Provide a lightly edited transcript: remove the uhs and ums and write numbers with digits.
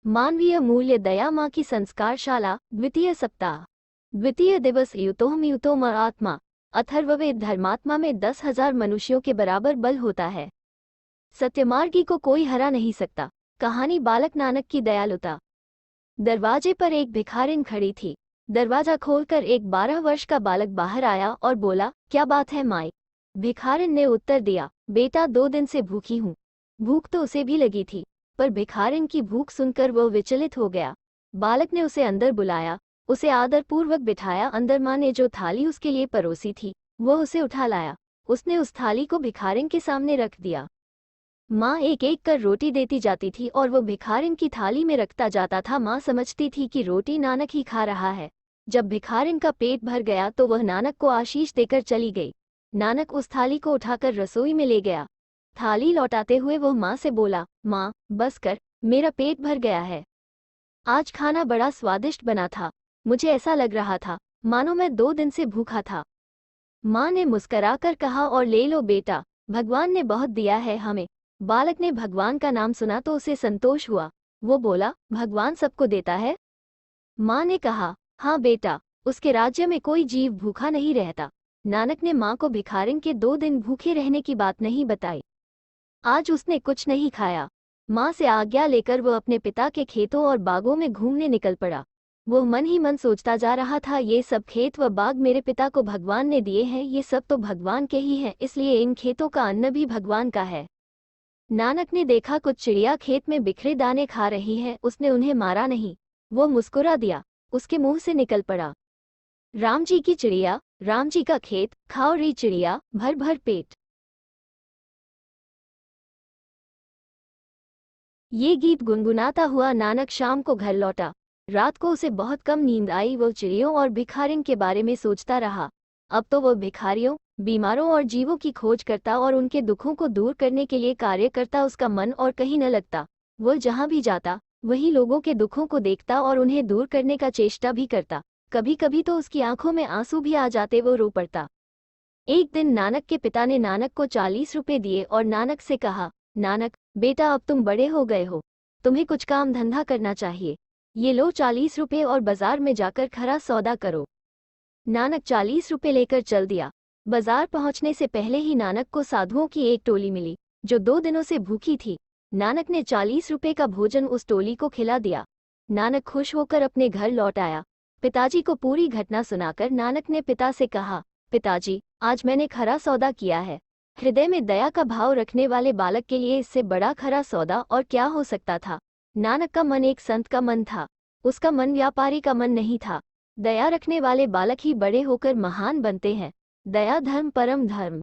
मानवीय मूल्य दया माँ की संस्कारशाला द्वितीय सप्ताह द्वितीय दिवस युतोम युतोम आत्मा अथर्ववेद धर्मात्मा में 10,000 मनुष्यों के बराबर बल होता है। सत्यमार्गी को कोई हरा नहीं सकता। कहानी बालक नानक की दयालुता। दरवाजे पर एक भिखारिन खड़ी थी। दरवाजा खोलकर एक 12 वर्ष का बालक बाहर आया और बोला, क्या बात है माई? भिखारिन ने उत्तर दिया, बेटा 2 दिन से भूखी हूँ। भूख तो उसे भी लगी थी, पर भिखारिन की भूख सुनकर वह विचलित हो गया। बालक ने उसे अंदर बुलाया, उसे आदरपूर्वक बिठाया। अंदर माँ ने जो थाली उसके लिए परोसी थी वह उसे उठा लाया। उसने उस थाली को भिखारिन के सामने रख दिया। माँ एक एक कर रोटी देती जाती थी और वह भिखारिन की थाली में रखता जाता था। माँ समझती थी कि रोटी नानक ही खा रहा है। जब भिखारिन का पेट भर गया तो वह नानक को आशीष देकर चली गई। नानक उस थाली को उठाकर रसोई में ले गया। थाली लौटाते हुए वह माँ से बोला, माँ बस कर, मेरा पेट भर गया है। आज खाना बड़ा स्वादिष्ट बना था। मुझे ऐसा लग रहा था मानो मैं 2 दिन से भूखा था। माँ ने मुस्कराकर कहा, और ले लो बेटा, भगवान ने बहुत दिया है हमें। बालक ने भगवान का नाम सुना तो उसे संतोष हुआ। वो बोला, भगवान सबको देता है? माँ ने कहा, हाँ बेटा, उसके राज्य में कोई जीव भूखा नहीं रहता। नानक ने माँ को भिखारिन के 2 दिन भूखे रहने की बात नहीं बताई। आज उसने कुछ नहीं खाया। माँ से आज्ञा लेकर वह अपने पिता के खेतों और बागों में घूमने निकल पड़ा। वह मन ही मन सोचता जा रहा था, ये सब खेत व बाग मेरे पिता को भगवान ने दिए हैं। ये सब तो भगवान के ही हैं, इसलिए इन खेतों का अन्न भी भगवान का है। नानक ने देखा कुछ चिड़िया खेत में बिखरे दाने खा रही हैं। उसने उन्हें मारा नहीं, वो मुस्कुरा दिया। उसके मुंह से निकल पड़ा, राम जी की चिड़िया, राम जी का खेत, खाओ री चिड़िया, भर भर पेट। ये गीत गुनगुनाता हुआ नानक शाम को घर लौटा। रात को उसे बहुत कम नींद आई। वह चिड़ियों और भिखारिन के बारे में सोचता रहा। अब तो वह भिखारियों, बीमारों और जीवों की खोज करता और उनके दुखों को दूर करने के लिए कार्य करता। उसका मन और कहीं न लगता। वह जहाँ भी जाता वहीं लोगों के दुखों को देखता और उन्हें दूर करने का चेष्टा भी करता। कभी कभी तो उसकी आंखों में आंसू भी आ जाते। वो रो पड़ता। एक दिन नानक के पिता ने नानक को 40 रुपए दिए और नानक से कहा, नानक बेटा, अब तुम बड़े हो गए हो, तुम्हें कुछ काम धंधा करना चाहिए। ये लो 40 रुपए और बाजार में जाकर खरा सौदा करो। नानक 40 रुपए लेकर चल दिया। बाजार पहुंचने से पहले ही नानक को साधुओं की एक टोली मिली जो 2 दिनों से भूखी थी। नानक ने 40 रुपए का भोजन उस टोली को खिला दिया। नानक खुश होकर अपने घर लौट आया। पिताजी को पूरी घटना सुनाकर नानक ने पिता से कहा, पिताजी, आज मैंने खरा सौदा किया है। हृदय में दया का भाव रखने वाले बालक के लिए इससे बड़ा खरा सौदा और क्या हो सकता था। नानक का मन एक संत का मन था। उसका मन व्यापारी का मन नहीं था। दया रखने वाले बालक ही बड़े होकर महान बनते हैं। दया धर्म परम धर्म।